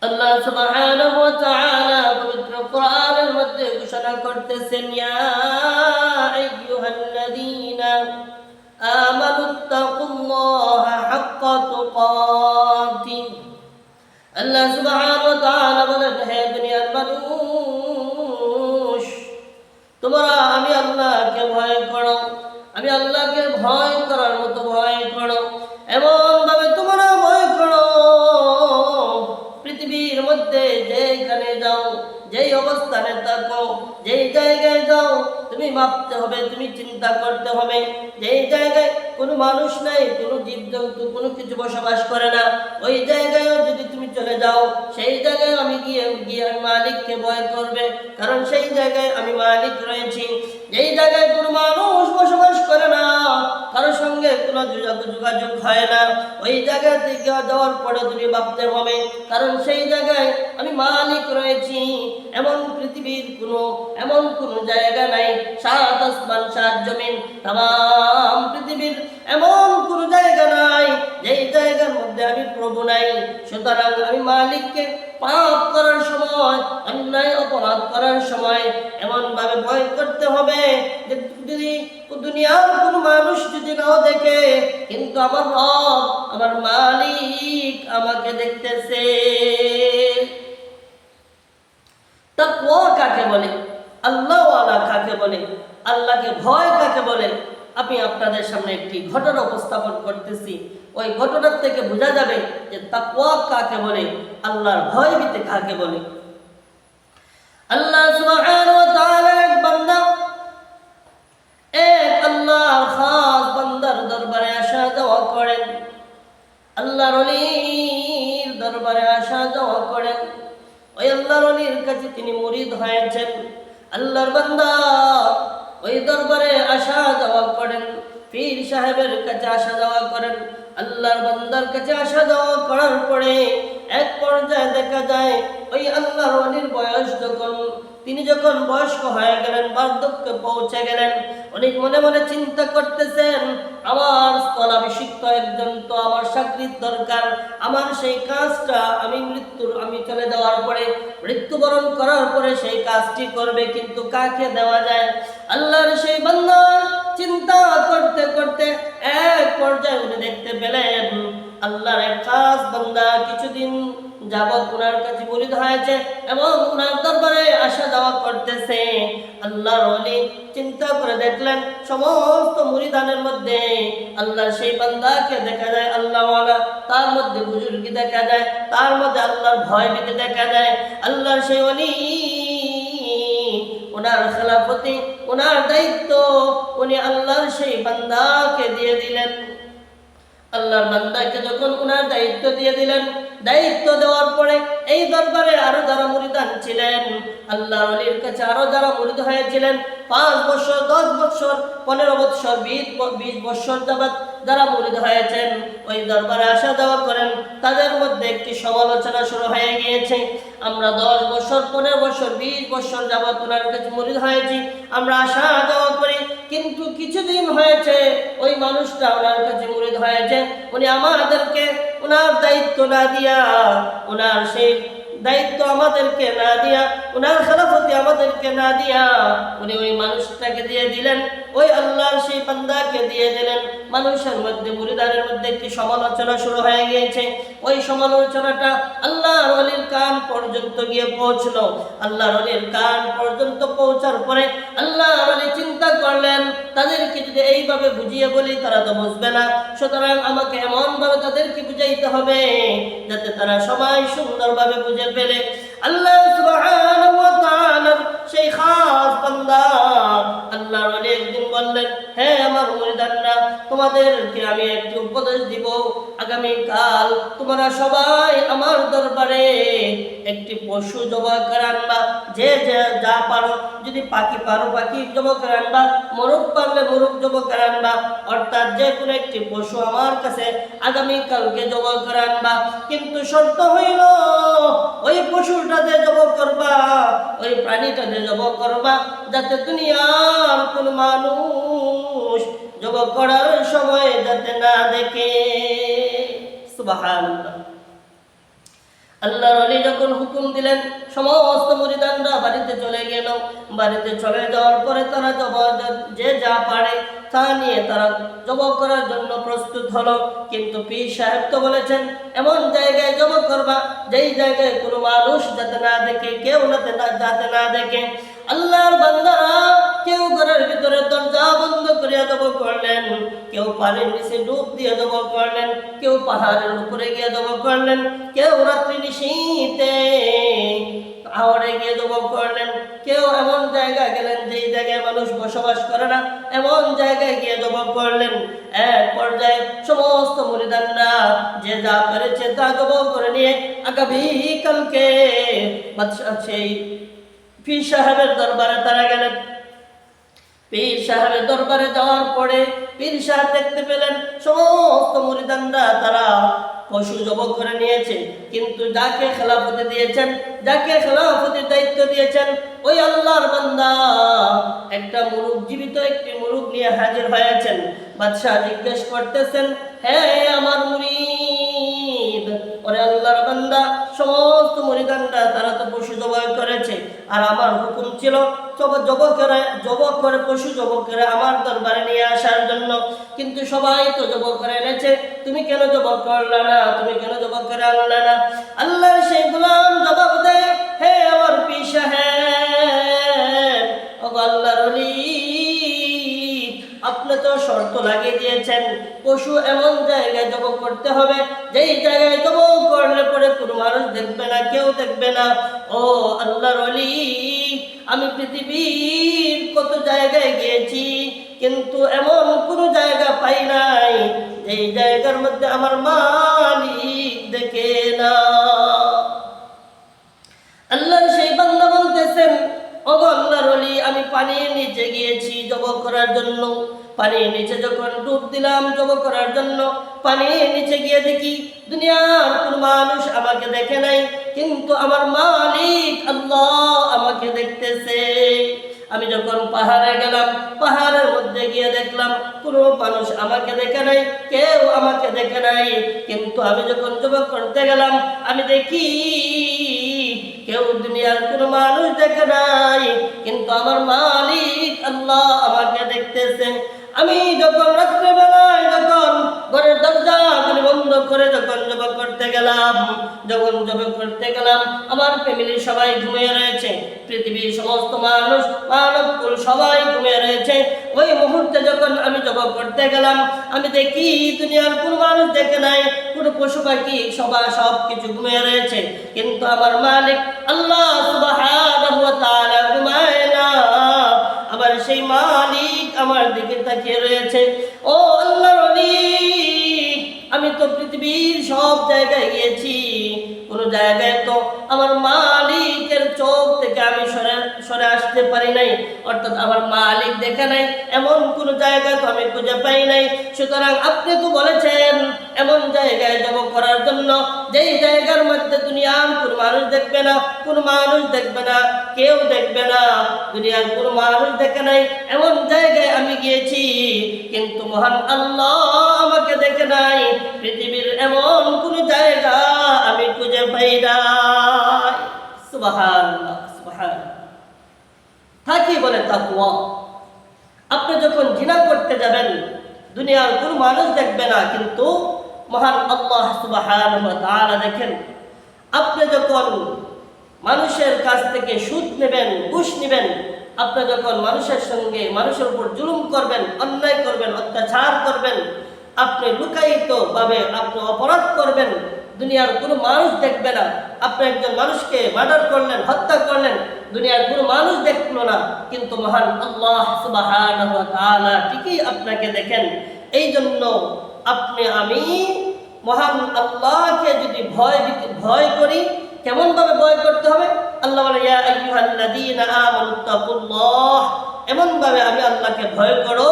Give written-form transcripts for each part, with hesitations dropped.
আল্লাহ সুবহানাহু ওয়া তাআলা পবিত্র কোরআনের মধ্যে ঘোষণা করতেছেন, ইয়া আইয়ুহাল্লাযীনা আমানুত্তাকুল্লাহা হাক্কা তুকাতিহ। আল্লাহ সুবহানাহু ওয়া তাআলা বলেন, হে দুনিয়ার মানুষ, তোমরা আমি আল্লাহকে ভয় করো, আমি আল্লাহকে ভয় করার মতো ভয় করো। এমন ভাবে তোমরা ভয় করো, পৃথিবীর মধ্যে যেখানে যাও, যেই অবস্থানে থাকো, যেই জায়গায় যাও, তুমি ভাবতে হবে, তুমি চিন্তা করতে হবে, যেই জায়গায় কোনো মানুষ নাই, কোনো জীবজন্তু কোনো কিছু বসবাস করে না, ওই জায়গায়ও যদি তুমি চলে যাও, সেই জায়গায় আমি গিয়ে আমি মালিককে ভয় করবে, কারণ সেই জায়গায় আমি মালিক রয়েছি। যেই জায়গায় কোনো মানুষ বসবাস করে না, কারোর সঙ্গে কোনো যোগাযোগ হয় না, ওই জায়গা থেকে যাওয়ার পরে তুমি ভাবতে হবে, কারণ সেই জায়গায় আমি মালিক রয়েছি। এমন পৃথিবীর এমন কোনো জায়গা নাই, সাত আসমান সাত জমিন তাম পৃথিবীর এমন কোনো জায়গা নাই যেই জায়গার মধ্যে আমি প্রভু নাই। সুতরাং আমি মালিককে পাপ করার সময়, অন্যায় অপরাধ করার সময় এমন ভাবে ভয় করতে হবে যে যদি দুনিয়ার কোনো মানুষ যদি নাও দেখে, কিন্তু আমার রব, আমার মালিক আমাকে দেখতেছে। তাকওয়া কাকে বলে, আল্লাহওয়ালা কাকে বলে, আল্লাহকে ভয় কাকে বলে, আমি আপনাদের সামনে একটি ঘটনা উপস্থাপন করতেছি। ওই ঘটনার থেকে বোঝা যাবে যে তাকওয়া কাকে বলে, আল্লাহর ভয় ভীতি কাকে বলে। আল্লাহ সুবহানাহু ওয়া তাআলা এক বান্দা, এক আল্লাহর খাস বান্দার দরবারে আসা যাওয়া করেন, আল্লাহর ওলির দরবারে আসা যাওয়া করেন। ওই আল্লাহর ওলির কাছে তিনি মুরিদ হয়েছেন। আল্লাহর বান্দা ওই দরবারে আসা যাওয়া করেন, পীর সাহেবের কাছে আসা যাওয়া করেন। আল্লাহর বান্দার কাছে আসা যাওয়া করার পরে এক পর্যায়ে দেখা যায় ওই আল্লাহর ওলির বয়স তিনি যখন বয়স্ক হয়ে গেলেন, বার্ধক্যে পৌঁছে গেলেন, অনেক মনে মনে চিন্তা করতেছেন, আমার স্থলাভিষিক্ত একজন তো আমার চাকরির দরকার, আমার সেই কাজটা আমি চলে যাওয়ার পরে, মৃত্যুবরণ করার পরে সেই কাজটি করবে, কিন্তু কাকে দেওয়া যায়। আল্লাহর সেই বান্দা চিন্তা করতে করতে এক পর্যায়ে উনি দেখতে পেলেন আল্লাহর এক খাস বান্দা কিছুদিন যাবত উনার কাছে মুরিদ হয়েছে এবং উনার দরবারে আসা যাওয়া করতেছে। আল্লাহর ওলি চিন্তা করে দেখলেন সমস্ত মুরিদানের মধ্যে আল্লাহর সেই বান্দাকে দেখা যায় আল্লাহওয়ালা, তার মধ্যে বুজুর্গি দেখা যায়, তার মধ্যে আল্লাহর ভয় ভীতি দেখা যায়। আল্লাহর সেই ওলি ওনার খেলাফতি, ওনার দায়িত্ব উনি আল্লাহর সেই বান্দাকে দিয়ে দিলেন। আল্লাহর বান্দাকে যখন উনার দায়িত্ব দিয়ে দিলেন, দায়িত্ব দেওয়ার পরে এই দরবারে আরো যারা মুরিদান ছিলেন, আল্লাহর ওলির কাছে আরো যারা মুরিদ হয়েছিলেন, 5 বছর 10 বছর 15 বছর 20 বছর যাবত যারা মুরিদ হয়েছেন, ওই দরবারে আসা যাওয়া করেন, তাদের মধ্যে একটি সমালোচনা শুরু হয়ে গিয়েছে। আমরা 10 বছর 15 বছর 20 বছর যাবত ওনার কাছে মুরিদ হয়েছি, আমরা আসা যাওয়া করি, কিন্তু কিছুদিন হয়েছে ওই মানুষটা ওনার কাছে মুরিদ হয়েছে, উনি আমাদেরকে ওনার দায়িত্ব না দিয়া, ওনার সেই দায়িত্ব আমাদেরকে না দিয়া, ওনার খেলাফতি আমাদেরকে না দিয়া উনি ওই মানুষটাকে দিয়ে দিলেন, ওই আল্লাহর সেই বান্দাকে দিয়ে দিলেন। মানুষের মধ্যে মুরিদানের মধ্যে একটি সমালোচনা শুরু হয়ে গিয়েছে। ওই সমালোচনাটা আল্লাহর ওলির কান পর্যন্ত গিয়ে পৌঁছলো। আল্লাহর ওলির কান পর্যন্ত পৌঁছার পরে আল্লাহর ওলি চিন্তা করলেন, তাদেরকে যদি এইভাবে বুঝিয়ে বলি তারা তো বুঝবে না, সুতরাং আমাকে এমন ভাবে তাদেরকে বুঝাইতে হবে যাতে তারা সবাই সুন্দরভাবে বুঝে ফেলে। আল্লাহ সুবহানাহু ওয়া তাআলা সেই খাস বান্দা আল্লাহর ওলি একদিন বললেন, হে আমার মুরিদানরা, তোমাদেরকে আমি একটি উপদেশ দিব। আগামী কাল তোমরা সবাই আমার দরবারে একটি পশু জবাই করে আনবা, যে যা পারো, যদি পাখি পারো পাখি জবাই করে আনবা, মোরগ পারলে মোরগ জবাই করে আনবা, অর্থাৎ যে কোনো একটি পশু আমার কাছে আগামী কালকে জবাই করে আনবা। কিন্তু শর্ত হইল ওই পশুটাতে জবাই করবা, ওই প্রাণীটাতে জবাই করবা যাতে দুনিয়ার কোন মানুষ জবাই করার সময় যাতে না দেখে। সুবহানাল্লাহ। আল্লাহর ওলি যখন হুকুম দিলেন, সমস্ত মুরিদানরা বাড়িতে চলে গেল। বাড়িতে চলে যাওয়ার পরে তারা যে যা পারে তা নিয়ে তারা জবাব করার জন্য প্রস্তুত হলো। কিন্তু পীর সাহেব তো বলেছেন এমন জায়গায় জবাব করবা যেই জায়গায় কোনো মানুষ যাতে না দেখে, কেউ যাতে না দেখে। আল্লাহর বান্দারা কেউ ঘরের ভিতরে দরজা বন্ধ করিয়া জবাব করলেন, কেউ পানির নিচে ডুব দিয়ে জবাব করলেন, কেউ পাহাড়ের উপরে গিয়ে জবাব করলেন, কেউ রাত্রি নিশীতে আওয়ারে গিয়ে জবাব করলেন, কেউ এমন জায়গায় গেলেন যেই জায়গায় মানুষ বসবাস করে না, এমন জায়গায় গিয়ে জবাব করলেন। এক পর্যায়ে সমস্ত মুরিদানরা যে যা পেরেছে তা জবাব করে নিয়ে আগামীকালকে সেই পীর সাহেবের দরবারে তারা গেলেন। পীর সাহেবের দরবারে যাওয়ার পরে পীর সাহেব দেখতে পেলেন সমস্ত মুরিদানরা তারা পশু জবাই করে নিয়েছে, কিন্তু যাকে খেলাফতি দিয়েছেন, যাকে খেলাফতির দায়িত্ব দিয়েছেন, ওই আল্লাহর বান্দা একটা মুরুগ, জীবিত একটি মুরুগ নিয়ে হাজির হয়েছেন। বাদশাহ জিজ্ঞেস করতেছেন, হ্যাঁ আমার মুরিদ, ওরে আল্লাহর বান্দা, সমস্ত মুরিদানরা তারা তো পশু জবাই করেছে, আর আমার হুকুম ছিল জবাই করে পশু জবাই করে আমার দরবারে নিয়ে আসার জন্য, কিন্তু সবাই তো জবাই করে এনেছে, তুমি কেন জবাই করলে না, তুমি কেন জবাই করে আনলে না? আল্লাহর সেই গোলাম জবাব দেয়, হে আমার পীর সাহেব, ও আল্লাহর ওলি, আপনি তো শর্ত লাগিয়ে দিয়েছেন পশু এমন জায়গায় জবাই করতে হবে যেই জায়গায় জবাই করলে পরে কোনো মানুষ দেখবে না, কেউ দেখবে না। ও আল্লাহর ওলি, আমি পৃথিবীর কত জায়গায় গিয়েছি, কিন্তু এমন কোনো জায়গা পাই নাই যেই জায়গার মধ্যে আমার মালিক দেখে না। আল্লাহর সেই বান্দা বলতেছেন, ও আল্লাহর ওলি, আমি পানির নিচে গিয়েছি জবাই করার জন্য। পানির নিচে যখন ডুব দিলাম জবাই করার জন্য, পানির নিচে গিয়ে দেখি দুনিয়ার কোন মানুষ আমাকে দেখে নাই, কিন্তু আমার মালিক আল্লাহ আমাকে দেখতেছে। আমি যখন পাহাড়ে গেলাম, পাহাড়ের মধ্যে গিয়ে দেখলাম কোনো মানুষ আমাকে দেখে নাই, কেউ আমাকে দেখে নাই, কিন্তু আমি যখন জবাই করতে গেলাম আমি দেখি কেউ দুনিয়ার কোনো মানুষ দেখে নাই, কিন্তু আমার মালিক আল্লাহ আমাকে দেখতেছে। আমি যখন রাত্রেবেলায় যখন ঘরের দরজা বন্ধ করে যখন জবাই করতে গেলাম, আমার ফ্যামিলির সবাই ঘুমিয়ে রয়েছে, পৃথিবীর সমস্ত মানুষ, মানবকুল সবাই ঘুমিয়ে রয়েছে। ওই মুহূর্তে যখন আমি জবাই করতে গেলাম, আমি দেখি দুনিয়ার কোনো মানুষ দেখে নাই, কোনো পশু পাখি সব কিছু ঘুমিয়ে রয়েছে, কিন্তু আমার মালিক আল্লাহ সুবহানাহু ওয়া তাআলা ঘুমায় না। আমার সেই মালিক আমার দিকে তাকিয়ে রয়েছে। ও আল্লাহর ওলি, আমি তো পৃথিবীর সব জায়গায় গিয়েছি, কোনো জায়গায় তো আমার মালিকের চোখ থেকে আমি সরে আসতে পারি নাই, অর্থাৎ আমার মালিক দেখে নাই, এমন কোনো জায়গা তো আমি খুঁজে পাই নাই। সুতরাং আপনি তো বলেছেন এমন জায়গায় জবাই করার জন্য যেই জায়গার মধ্যে দুনিয়ার কোনো মানুষ দেখবে না, কোনো মানুষ দেখবে না, কেউ দেখবে না, দুনিয়ার কোনো মানুষ দেখে নাই, এমন জায়গায় আমি গিয়েছি, কিন্তু মহান আল্লাহ আমাকে দেখে নাই। পৃথিবীর এমন কোনো জায়গা আমি খুঁজে পাই নাই। সুবহানাল্লাহ, সুবহানাল্লাহ। থাকি বলে তাকওয়া। আপনি যখন জিনা করতে যাবেন দুনিয়ার কোনো মানুষ দেখবে না, কিন্তু মহান আল্লাহ সুবহানাহু ওয়া তাআলা দেখেন। আপনি যখন মানুষের কাছ থেকে সুদ নেবেন, ঘুষ নেবেন, আপনি যখন মানুষের সঙ্গে মানুষের উপর জুলুম করবেন, অন্যায় করবেন, অত্যাচার করবেন, আপনি লুকায়িত ভাবে আপনি অপরাধ করবেন, দুনিয়ার কোনো মানুষ দেখবে না। আপনি একজন মানুষকে মার্ডার করলেন, হত্যা করলেন, দুনিয়ার কোনো মানুষ দেখলো না, কিন্তু মহান আল্লাহ সুবহানাহু ওয়া তাআলা ঠিকই আপনাকে দেখেন। এই জন্য আমি মহান আল্লাহকে যদি ভয় করি, কেমন ভাবে ভয় করতে হবে? আল্লাহ বলে, ইয়া আইয়ুহাল্লাযীনা আমানুত্তাকুল্লাহ, এমন ভাবে আমি আল্লাহকে ভয় করো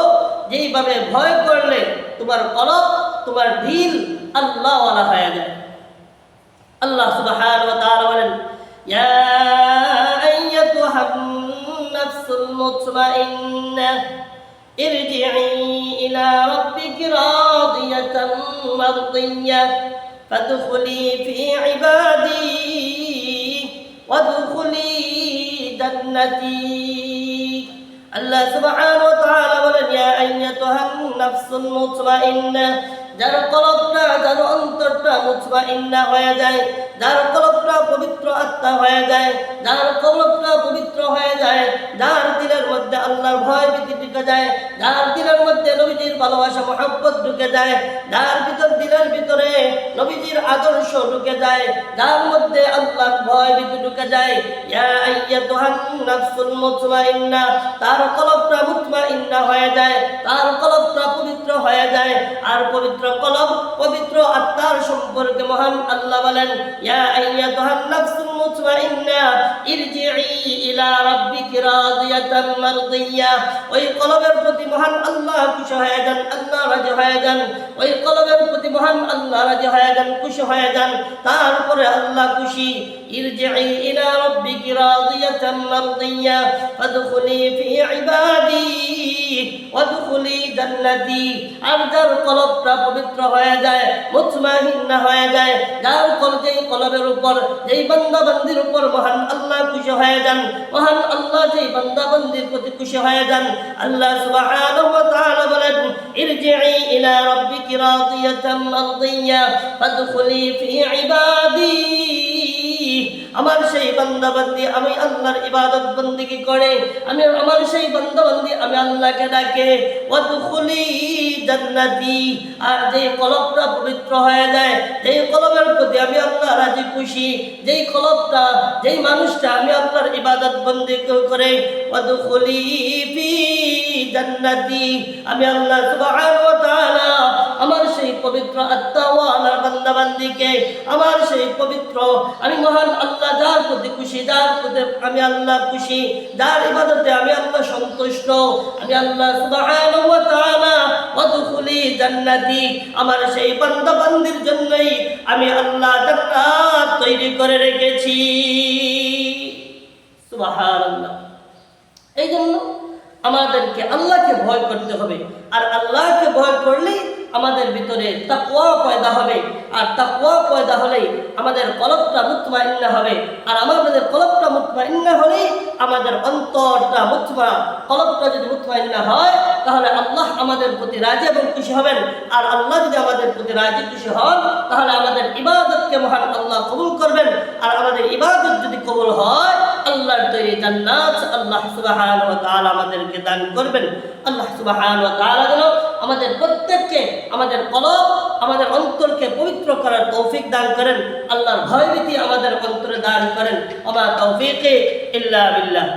যেইভাবে ভয় করলে তোমার কলব, তোমার দিল আল্লাহ ওয়ালা হয়ে যায়। আল্লাহ সুবহানাহু ওয়া তাআলা বলেন, ইয়া আইয়াতুহান নাফসুল মুতমাইন্নাহ ইরজিই ইলা রাব্বিকি রাদিয়াতাম মারদিয়াহ ফাদখুলি ফি ইবাদি ওয়াদখুলি জান্নাতি। আল্লাহ সুবহানাহু ওয়া তাআলা বলেন, ইয়া আইয়াতুহান নাফসুল মুতমাইন্নাহ, যার কলবটা, যার অন্তরটা মুতমাইন্না হয়ে যায়, যার কলবটা পবিত্র আত্মা হয়ে যায়, যার কলবটা পবিত্র হয়ে যায়, যার দিলের মধ্যে আল্লাহর ভয় ভীতি ঢুকে যায়, যার দিলের মধ্যে নবীজির ভালোবাসা মহব্বত ঢুকে যায়, যার দিলের ভিতরে নবীজির আদর্শ ঢুকে যায়, যার মধ্যে আল্লাহর ভয় ভীতি ঢুকে যায়, ইয়া আইয়াতুহান নাফসুল মুতমাইন্না, তার কলবটা মুতমাইন্না হয়ে যায়, তার কলবটা পবিত্র হয়ে যায়। আর পবিত্র কলব, পবিত্র আত্মার সম্পর্কে মহান আল্লাহ বলেন, ইয়া আইয়াতুহান নাফসুল মুতমাইন্না ইরজিই ইলা রাব্বিকি রাদিয়াতাম মারদিয়া। ওই কলবের প্রতি মহান আল্লাহ খুশি হয়ে যান, আল্লাহ রাজি হয়ে যান। ওই কলবের প্রতি মহান আল্লাহ রাজি হয়ে যান, খুশি হয়ে যান। তারপরে আল্লাহ খুশি, ইরজিই ইলা রাব্বিকি রাদিয়াতাম মারদিয়া ফাদখুলি ফি ইবাদি ওয়াদখুলি জান্নাতি। আর যার কলবটা পবিত্র হয়ে যায়, মুতমাইন্না হয়ে যায়, যার যেই কলবের উপর, যেই বান্দা বান্দির উপর মহান আল্লাহ খুশি হয়ে যান, মহান আল্লাহ যেই বান্দা বান্দির প্রতি খুশি হয়ে যান, আল্লাহ সুবহানাহু ওয়া তাআলা বলেন, ইরজিই ইলা রাব্বিকি রাদিয়াতাম মারদিয়া ফাদখুলি ফি ইবাদি। আমার সেই বান্দা বান্দি আমি আল্লাহর ইবাদত বন্দেগী করে, আমি আমার সেই বান্দা বান্দি আমি আল্লাহকে ডাকে, ওয়াদখুলি জান্নাতি। আর যেই কলবটা পবিত্র হয়ে যায়, যেই কলবের প্রতি আমি আল্লাহ রাজি খুশি, যেই কলবটা, যেই মানুষটা আমি আল্লাহর ইবাদত বন্দেগী করে, ওয়াদখুলি ফি জান্নাতি, আমি আল্লাহ সুবহানাহু ওয়া তাআলা আমার সেই পবিত্র আত্মাওয়ালা বান্দা বান্দিকে, আমার সেই পবিত্র, আমি মহান আল্লাহ যার প্রতি খুশি, যার প্রতি আমি আল্লাহ খুশি, যার ইবাদতে আমি আল্লাহ সন্তুষ্ট, আমি আল্লাহ সুবহানাহু ওয়া তাআলা ওয়াদখুলি জান্নাতি, আমার সেই বান্দা বান্দির জন্যই আমি আল্লাহ জান্নাত তৈরি করে রেখেছি। সুবহানাল্লাহ। এই জন্য আমাদেরকে আল্লাহকে ভয় করতে হবে। আর আল্লাহকে ভয় করলেই আমাদের ভিতরে তাকওয়া পয়দা হবে। আর তাকওয়া পয়দা হলেই আমাদের কলবটা মুতমাইন্না হবে। আর আমাদের কলবটা মুতমাইন্না হলেই আমাদের অন্তরটা কলবটা যদি মুতমাইন্না হয়, তাহলে আল্লাহ আমাদের প্রতি রাজি এবং খুশি হবেন। আর আল্লাহ যদি আমাদের প্রতি রাজি খুশি হন, তাহলে আমাদের ইবাদতকে মহান আল্লাহ কবুল করবেন। আর আমাদের ইবাদত যদি কবুল হয়, আল্লাহর তৈরি জান্নাত আল্লাহ সুবহানাহু ওয়া তাআলা আমাদেরকে দান করবেন। আল্লাহ সুবহানাহু ওয়া তাআলা যেন আমাদের প্রত্যেককে, আমাদের কলব, আমাদের অন্তরকে পবিত্র করার তৌফিক দান করেন। আল্লাহর ভয়ভীতি আমাদের অন্তরে দান করেন। ওয়া মা তাওফীকি ইল্লা বিল্লাহ।